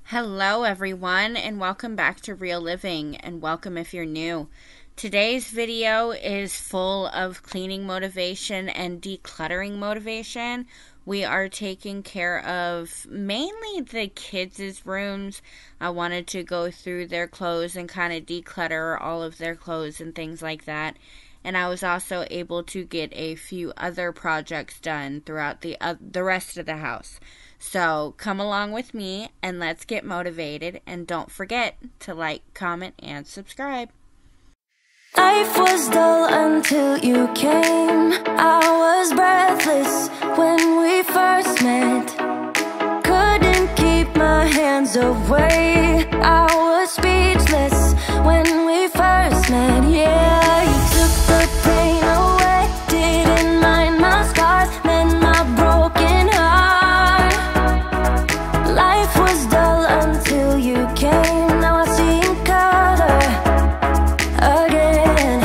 Hello, everyone, and welcome back to Real Living, and welcome if you're new. Today's video is full of cleaning motivation and decluttering motivation. We are taking care of mainly the kids' rooms. I wanted to go through their clothes and kind of declutter all of their clothes and things like that. And I was also able to get a few other projects done throughout the rest of the house. So come along with me and let's get motivated, and don't forget to like, comment, and subscribe. Life was dull until you came. I was breathless when we first met. Couldn't keep my hands away. I was speechless when we first met. Yeah, you took the pain away. Didn't mind my scars, mend my broken heart. Life was dull until you came. Now I see in color again.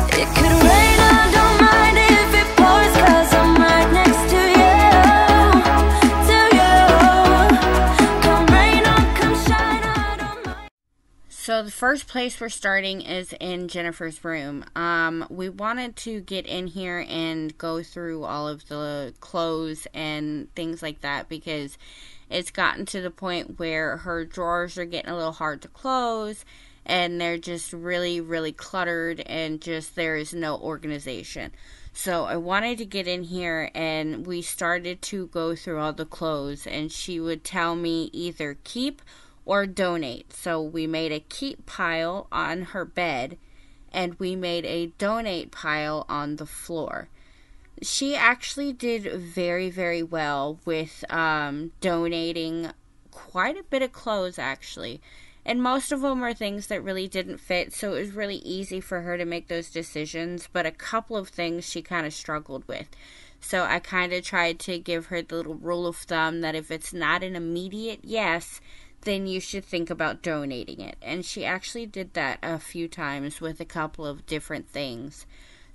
It could rain, I don't mind if it pours, 'cause I'm right next to you. Come rain or come shine, I don't mind. So the first place we're starting is in Jennifer's room. We wanted to get in here and go through all of the clothes and things like that, because it's gotten to the point where her drawers are getting a little hard to close, and they're just really cluttered, and just there is no organization. So I wanted to get in here, and we started to go through all the clothes, and she would tell me either keep or donate. So we made a keep pile on her bed, and we made a donate pile on the floor. She actually did very well with donating quite a bit of clothes, actually. And most of them were things that really didn't fit, so it was really easy for her to make those decisions. But a couple of things she kind of struggled with. So I kind of tried to give her the little rule of thumb that if it's not an immediate yes, then you should think about donating it. And she actually did that a few times with a couple of different things.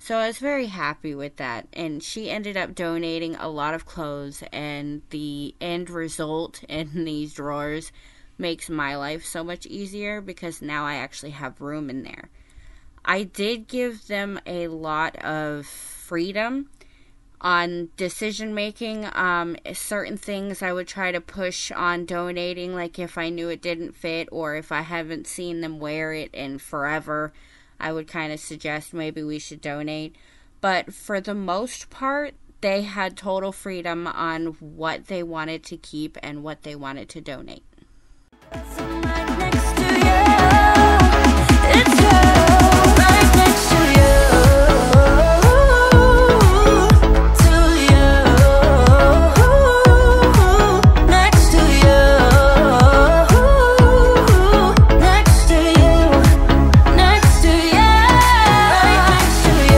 So I was very happy with that, and she ended up donating a lot of clothes, and the end result in these drawers makes my life so much easier, because now I actually have room in there. I did give them a lot of freedom on decision making. Certain things I would try to push on donating, like if I knew it didn't fit, or if I haven't seen them wear it in forever, I would kind of suggest maybe we should donate. But for the most part, they had total freedom on what they wanted to keep and what they wanted to donate. I'm right next to you. It's you, right next to you. Next to you. Next to you. Next to you. Right next to you.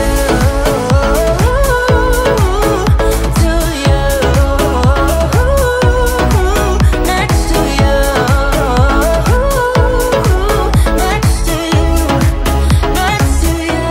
Next to you. Next to you. Next to you.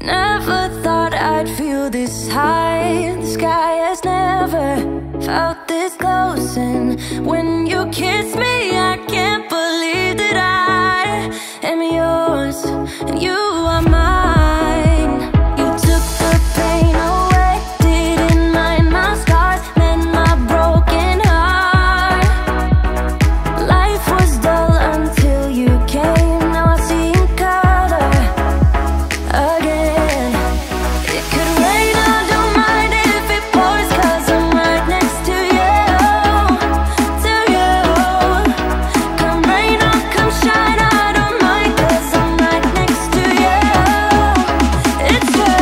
Never thought I'd feel this high. The sky has never felt this close, and when you kiss me, I can't believe that I am yours and you are mine. You took the pain away, didn't mind my scars, mend my broken heart. Life was dull until you came. Now I see in color again. It could rain, I don't mind if it pours, 'cause I'm right next to you. Come rain or come shine, I don't mind, 'cause I'm right next to you. It's you,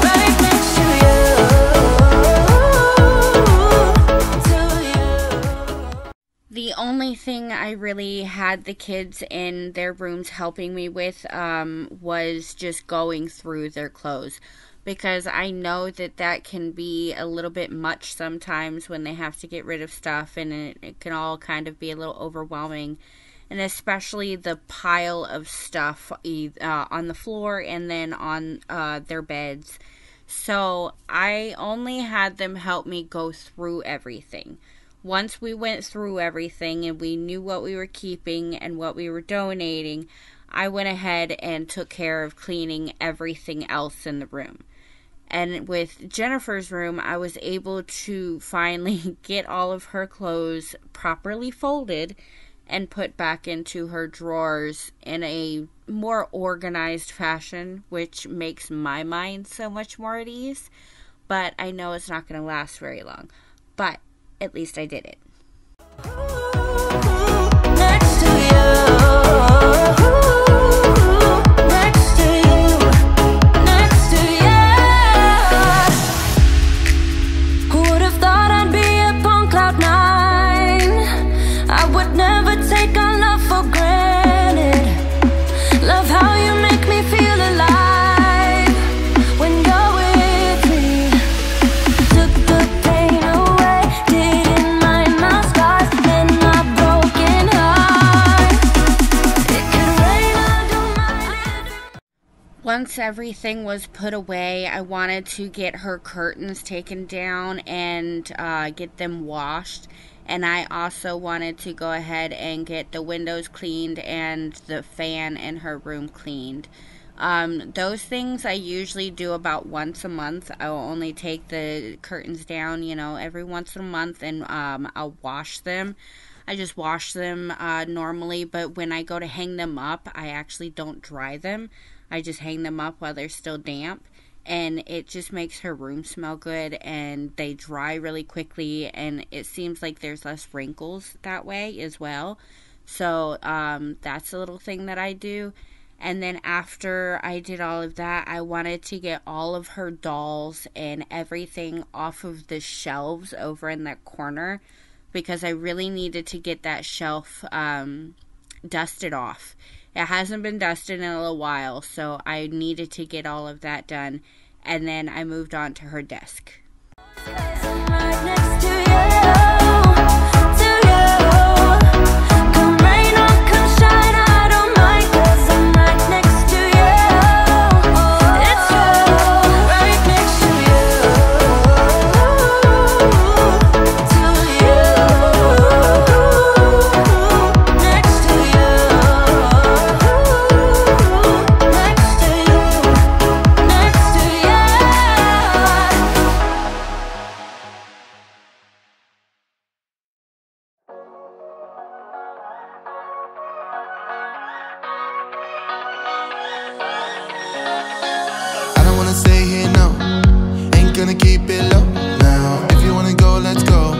right next to you. The only thing I really had the kids in their rooms helping me with was just going through their clothes, because I know that that can be a little bit much sometimes when they have to get rid of stuff, and it can all kind of be a little overwhelming. And especially the pile of stuff on the floor and then on their beds. So I only had them help me go through everything. Once we went through everything and we knew what we were keeping and what we were donating, I went ahead and took care of cleaning everything else in the room. And with Jennifer's room, I was able to finally get all of her clothes properly folded and put back into her drawers in a more organized fashion, which makes my mind so much more at ease. But I know it's not going to last very long. But at least I did it. Next to you. Once everything was put away, I wanted to get her curtains taken down and get them washed. And I also wanted to go ahead and get the windows cleaned and the fan in her room cleaned. Those things I usually do about once a month. I will only take the curtains down, every once in a month, and I'll wash them. I just wash them normally, but when I go to hang them up, I actually don't dry them. I just hang them up while they're still damp, and it just makes her room smell good, and they dry really quickly, and it seems like there's less wrinkles that way as well. So that's a little thing that I do. And then after I did all of that, I wanted to get all of her dolls and everything off of the shelves over in that corner, because I really needed to get that shelf dusted off. It hasn't been dusted in a little while, so I needed to get all of that done. And then I moved on to her desk. Gonna keep it low now. If you wanna go, let's go.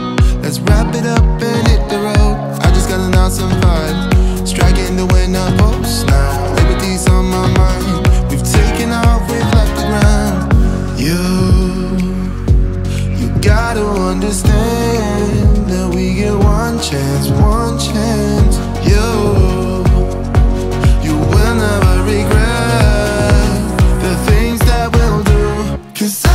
Let's wrap it up and hit the road. I just got an awesome vibe, striking the winner post now. Liberty's on my mind. We've taken off, we've left the ground. You gotta understand that we get one chance, one chance. You will never regret the things that we'll do. 'Cause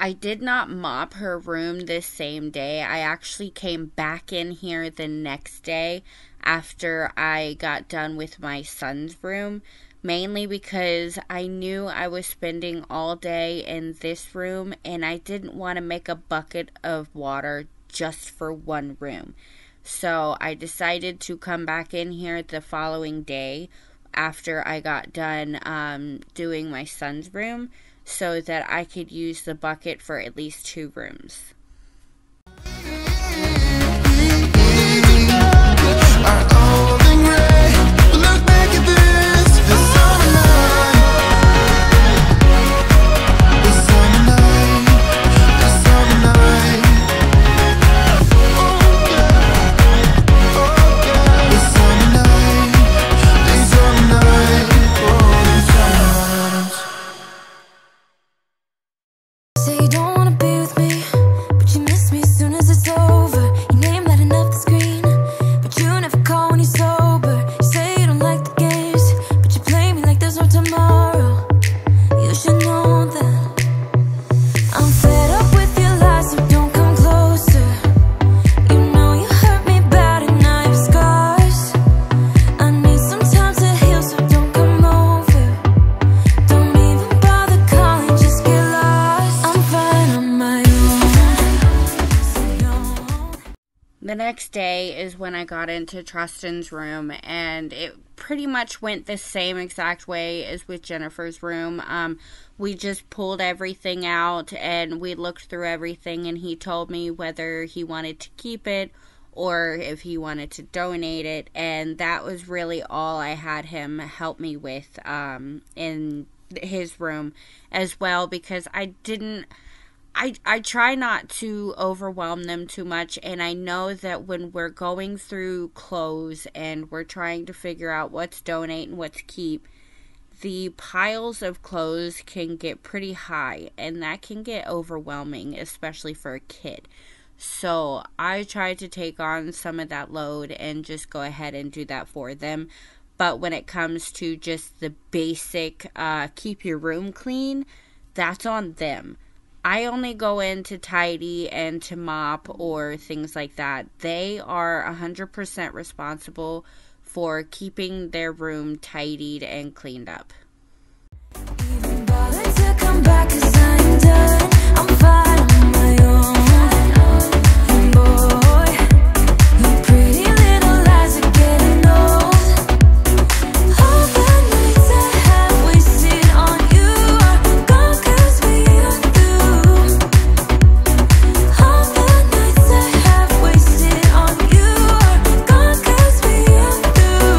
I did not mop her room this same day. I actually came back in here the next day after I got done with my son's room, mainly because I knew I was spending all day in this room and I didn't want to make a bucket of water just for one room. So I decided to come back in here the following day after I got done doing my son's room, so that I could use the bucket for at least 2 rooms. Say you don't wanna be with me, but you miss me as soon as it's over. Your name lighting up the screen, but you never call when you're sober. You say you don't like the games, but you play me like there's no tomorrow. You should know that I'm fed up with your lies, so don't come closer. You know you hurt me bad and I have scars. I need some time to heal, so don't come over. Don't even bother calling, just get lost. I'm fine on my own, so don't. The next day is when I got into Trustin's room, and it pretty much went the same exact way as with Jennifer's room. We just pulled everything out and we looked through everything, and he told me whether he wanted to keep it or if he wanted to donate it, and that was really all I had him help me with in his room as well, because I try not to overwhelm them too much, and I know that when we're going through clothes and we're trying to figure out what's donate and what's keep, the piles of clothes can get pretty high, and that can get overwhelming, especially for a kid. So I try to take on some of that load and just go ahead and do that for them. But when it comes to just the basic keep your room clean, that's on them. I only go in to tidy and to mop or things like that. They are 100% responsible for keeping their room tidied and cleaned up. Even bother to come back 'cause I'm done. I'm fine on my own. Boy, your pretty little lies are getting old. All the nights I have wasted on you are gone 'cause we are through. All the nights I have wasted on you are gone 'cause we are through.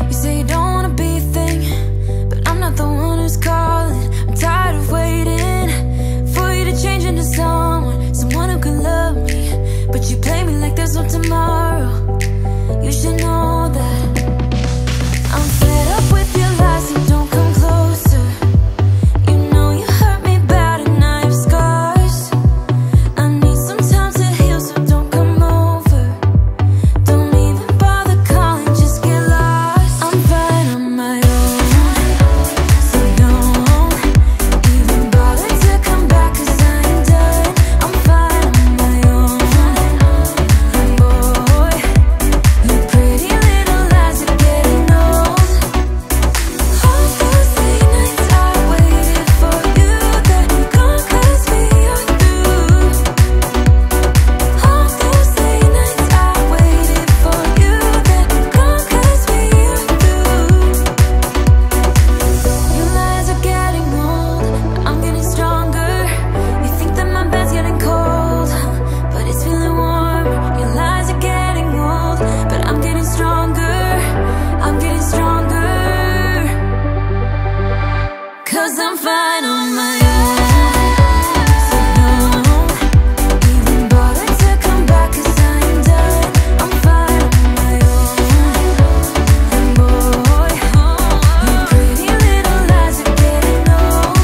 You say you don't wanna be a thing, but I'm not the one who's calling. I'm tired of waiting for you to change into someone who can love me. But you play me like there's no tomorrow. You should know that I'm fed up with your lies, so don't come closer. You know you hurt me bad and I have scars. I need some time to heal, so don't come over. Don't even bother calling, just get lost. I'm fine on my own, so don't even bother to come back 'cause I'm done. I'm fine on my own. Boy, your pretty little lies are getting old. All those late nights I waited for you, they're gone 'cause we are through. All those late nights I waited for you, they're gone 'cause we are through. Your lies are getting old, but I'm getting stronger. You think that my bed's getting cold, but it's feeling warm. Your lies are getting old, but I'm getting stronger. I'm getting stronger. 'Cause I'm fine on my own. So don't even bother to come back 'cause I'm done. I'm fine on my own. Boy, your pretty little lies are getting old.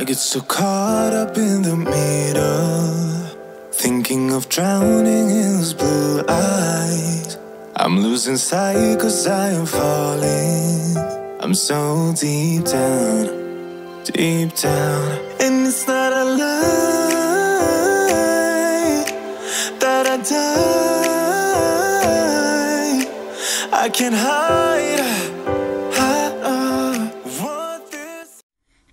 get so caught up in the middle, thinking of drowning in those blue eyes. I'm losing sight 'cause I am falling. I'm so deep down, and it's not a lie that I die. I can't hide what this.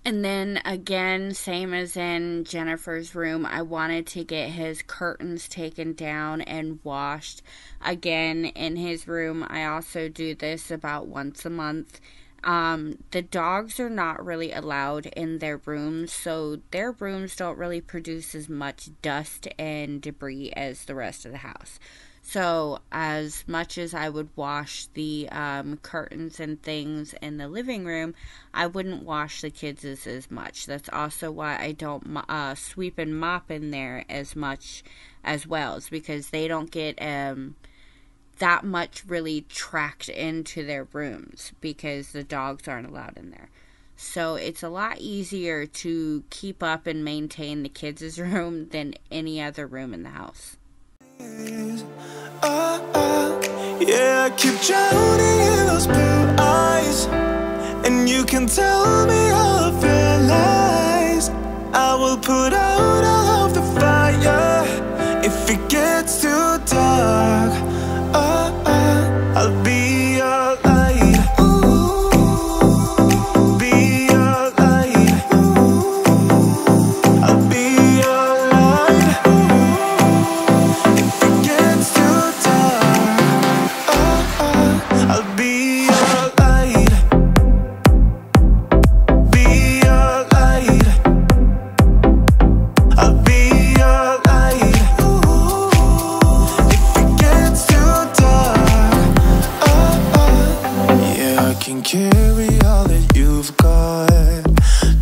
And then again, same as in Jennifer's room, I wanted to get his curtains taken down and washed. Again, in his room, I also do this about once a month. The dogs are not really allowed in their rooms, so their rooms don't really produce as much dust and debris as the rest of the house. So as much as I would wash the curtains and things in the living room, I wouldn't wash the kids' as much. That's also why I don't sweep and mop in there as much as well. It's because they don't get that much really tracked into their rooms because the dogs aren't allowed in there. So it's a lot easier to keep up and maintain the kids' room than any other room in the house. Yeah, I keep drowning in those blue eyes, and you can tell me all of your lies. I will put out all of the fire if it gets too dark. I'll be your light. Be your light. I'll be your light. If it gets too dark, I'll be your light. Be your light. I'll be your light. If it gets too dark, yeah, I can carry all that you've got.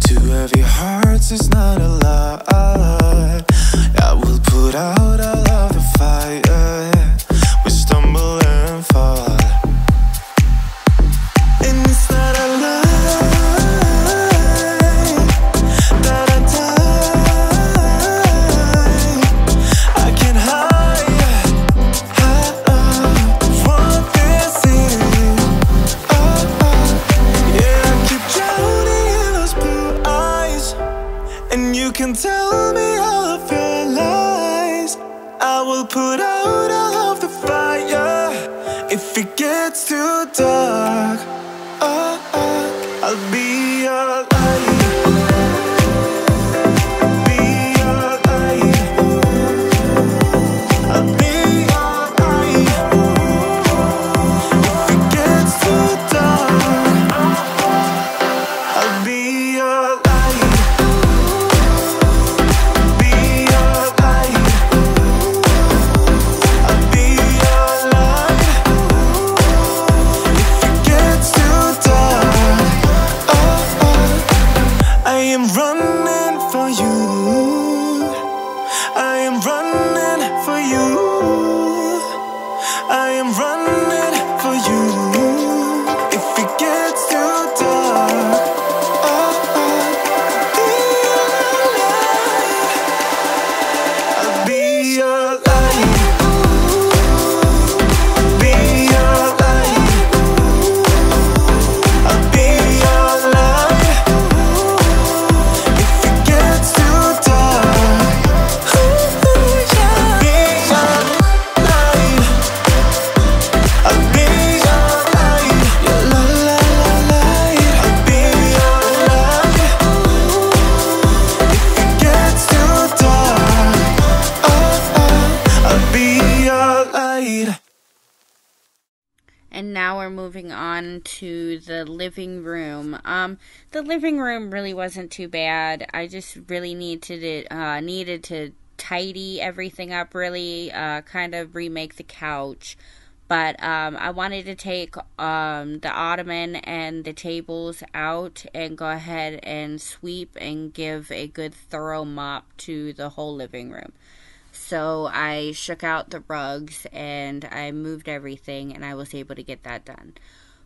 Two heavy hearts is not a lot. I will put out all of the fire. We stumble and fall, and it's not a lie that I die. I can't hide what this is. Yeah, I keep drowning in those blue eyes, and you can tell me all of your lies. I will put out all of the fire if it gets too dark. I'll be your light. Be your light. I'll be your light. If it gets too dark, I'll be your light. Be your light. I'll be your light. If it gets too dark, I am running for you. I am running for you. I am running for you. If it gets too dark, I'll be your light. Be your light. I'll be your light. If it gets too dark, I'll be your light. I'll be your light. Your light. I'll be your light. If it gets too dark, I'll be your light. And now we're moving on to the living room. The living room really wasn't too bad. I just really needed to tidy everything up, really, kind of remake the couch. But I wanted to take the ottoman and the tables out and go ahead and sweep and give a good thorough mop to the whole living room. So I shook out the rugs and I moved everything and I was able to get that done.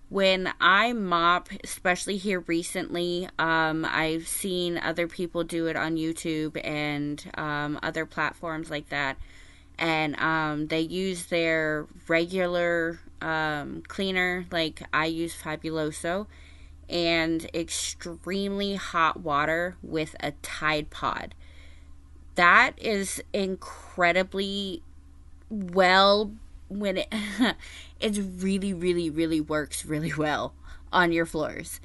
When I mop, especially here recently, I've seen other people do it on YouTube and other platforms like that. And they use their regular cleaner, like I use Fabuloso, and extremely hot water with a Tide Pod. That is incredibly well when it really, really, really works really well on your floors.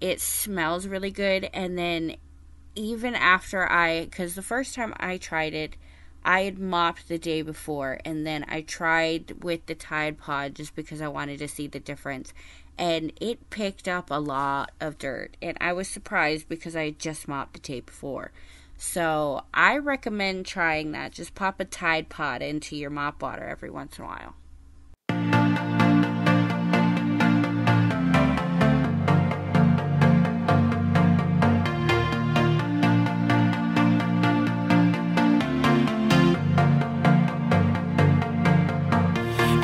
It smells really good. And then even after because the first time I tried it, I had mopped the day before, and then I tried with the Tide Pod just because I wanted to see the difference, and it picked up a lot of dirt, and I was surprised because I had just mopped the day before. So I recommend trying that. Just pop a Tide Pod into your mop water every once in a while.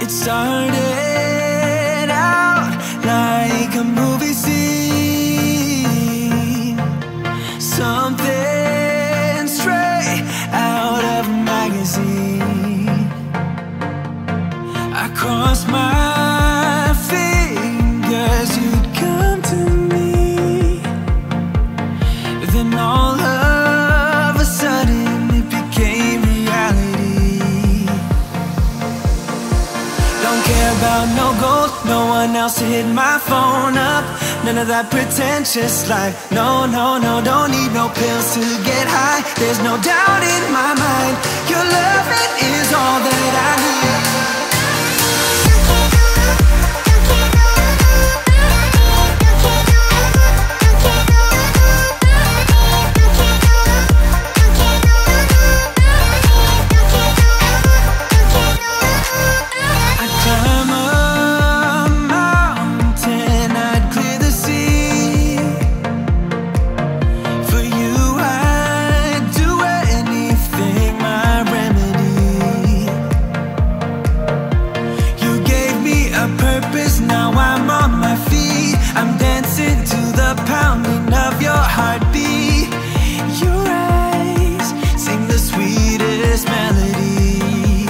It started out like a movie scene, something straight out of a magazine. I crossed my fingers you'd come to me, then all of a sudden it became reality. Don't care about no gold, no one else to hit my phone up. None of that pretentious life. No, no, no, don't need no pills to get high. There's no doubt in my mind, your loving is all that I need. I'm dancing to the pounding of your heartbeat. Your eyes sing the sweetest melody.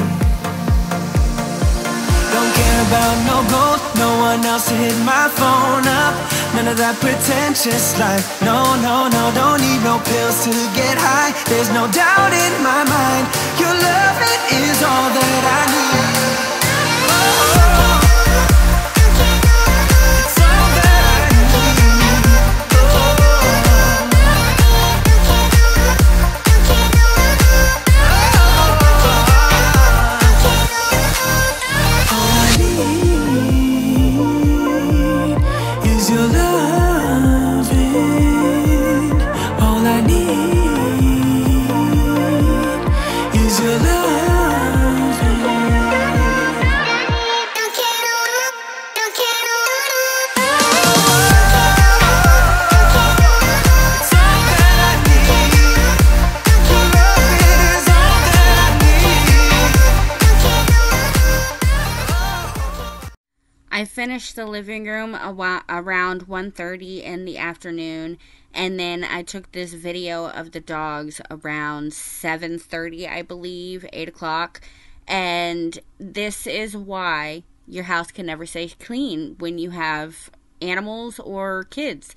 Don't care about no gold, no one else to hit my phone up. None of that pretentious life. No, no, no, don't need no pills to get high. There's no doubt in my mind, your loving is all that I need. I finished the living room around 1:30 in the afternoon, and then I took this video of the dogs around 7:30, I believe, 8 o'clock, and this is why your house can never stay clean when you have animals or kids.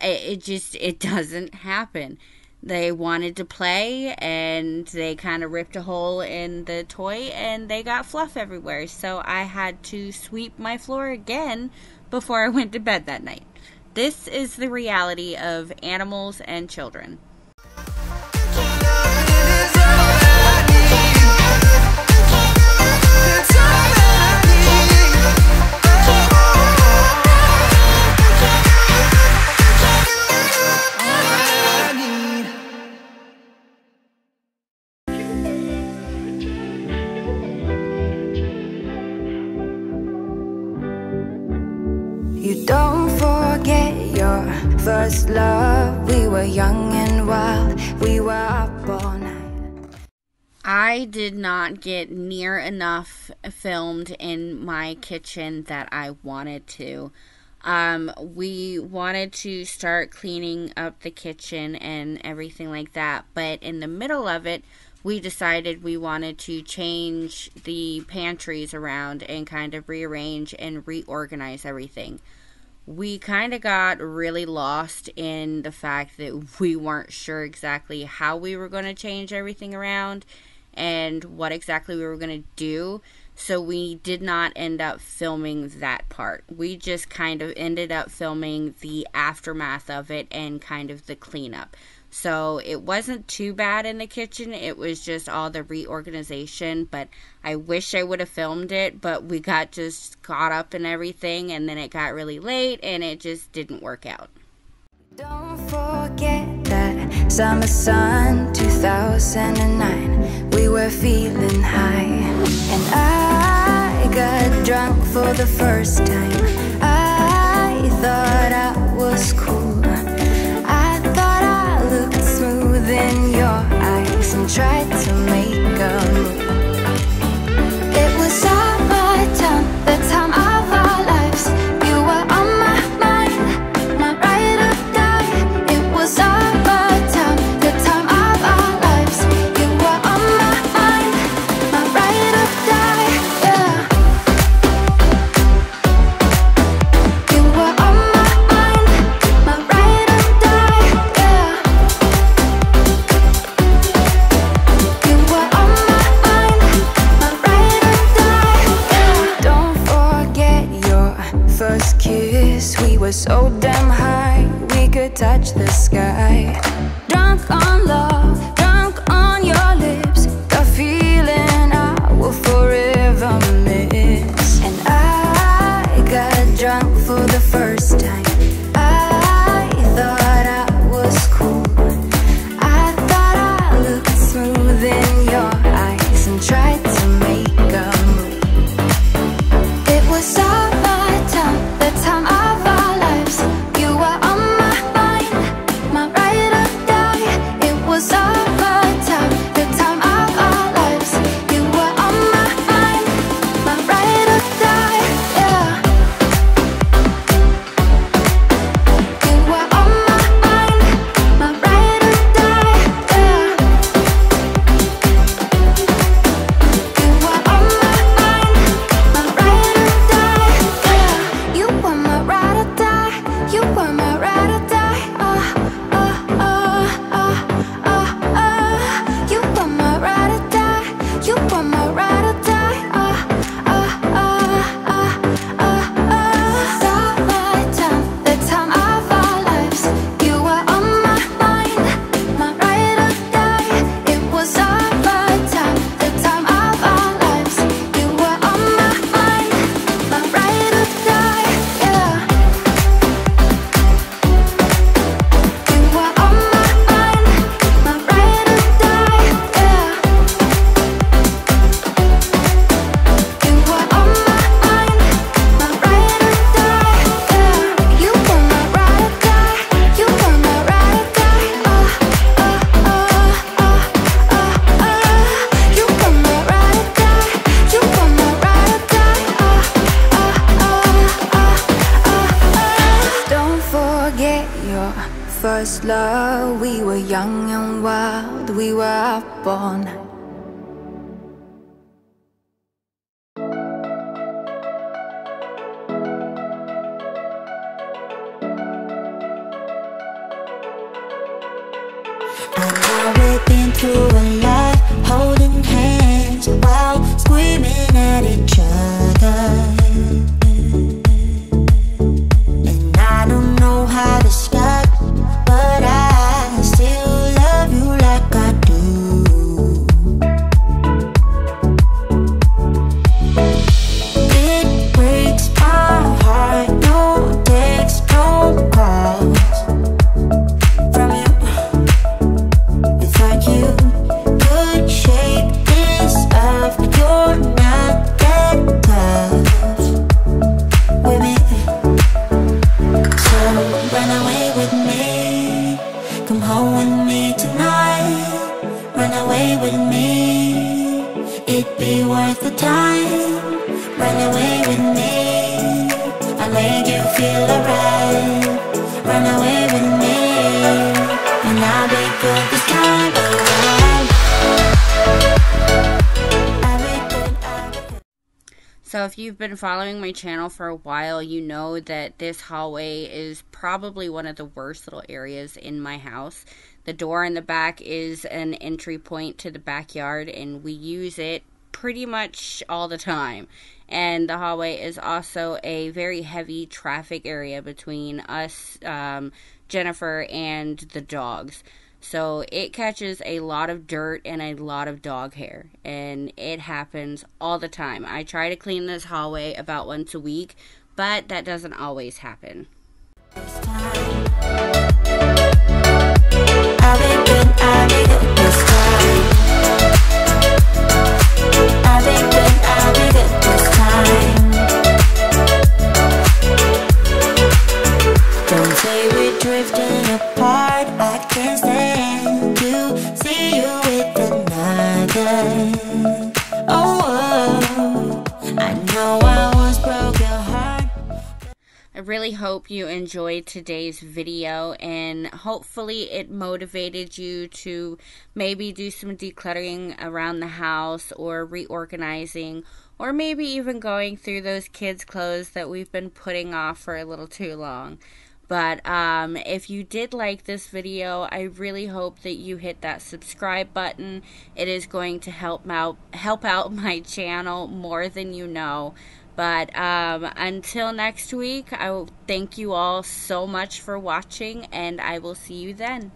It doesn't happen. They wanted to play, and they kind of ripped a hole in the toy, and they got fluff everywhere. So I had to sweep my floor again before I went to bed that night. This is the reality of animals and children. You don't forget your first love. We were young and wild. We were up all night. I did not get near enough filmed in my kitchen that I wanted to. We wanted to start cleaning up the kitchen and everything like that, but in the middle of it, we decided we wanted to change the pantries around and kind of rearrange and reorganize everything. We kind of got really lost in the fact that we weren't sure exactly how we were going to change everything around and what exactly we were going to do. So we did not end up filming that part. We just kind of ended up filming the aftermath of it and kind of the cleanup. So it wasn't too bad in the kitchen. It was just all the reorganization. But I wish I would have filmed it. But we got just caught up in everything. And then it got really late. And it just didn't work out. Don't forget that summer sun 2009. We were feeling high. And I got drunk for the first time. I thought I was cool. Smooth in your eyes and tried to make a move. It was summertime, the time of our lives. You were on my mind, my ride or die. It was summertime, the time of our lives. You were on my mind, my ride or die. Yeah. You were on my mind, my ride or die. Yeah. First kiss, we were so damn high, we could touch the sky. Drunk on love, drunk on your lips, the feeling I will forever miss. And I got drunk for the first time. I thought I was cool. I thought I looked smooth in your eyes and tried to make a move. It was summertime, the time of our lives. You were on my mind, my ride or die. It was summertime, the time of our lives. You were on my mind, my ride or die. Yeah. You were on my mind, my ride or die. Yeah. You were on my mind, my ride or die. Yeah. You were my ride or die. You were my ride or die. You were my ride or die. You were my ride or die. Summertime, the time of our lives. You were on my mind, my ride or die. It was summertime, the time of our lives. You were on my mind, my ride or die. Yeah. You were on my mind, my ride or die. Yeah. You were on my mind, my ride or die. Yeah. You were my ride or die. You were my ride or die. You were my ride or die. You were my ride or die. Don't forget your first love. We were young and wild. We were up all night. Now we've been through a lot, holding hands while screaming at each other. And I don't know how to start, but I still love you like I do. It breaks my heart, no text, no calls from you. Without you, make you feel alright. Run away with me, and I'll be good this time around. I'll be good, I'll be good. So if you've been following my channel for a while, you know that this hallway is probably one of the worst little areas in my house. The door in the back is an entry point to the backyard, and we use it pretty much all the time. And the hallway is also a very heavy traffic area between us, Jennifer, and the dogs. So it catches a lot of dirt and a lot of dog hair, and it happens all the time. I try to clean this hallway about once a week, but that doesn't always happen. This time. I'll be good, I'll be good this time. I'll be good, I'll be good this time. Don't say we're drifting apart. I can't stand to see you with another. Oh, I know I once broke your heart. I really hope you enjoyed today's video, and hopefully it motivated you to maybe do some decluttering around the house, or reorganizing, or maybe even going through those kids' clothes that we've been putting off for a little too long. But if you did like this video, I really hope that you hit that subscribe button. It is going to help out my channel more than you know. But until next week, I will thank you all so much for watching, and I will see you then.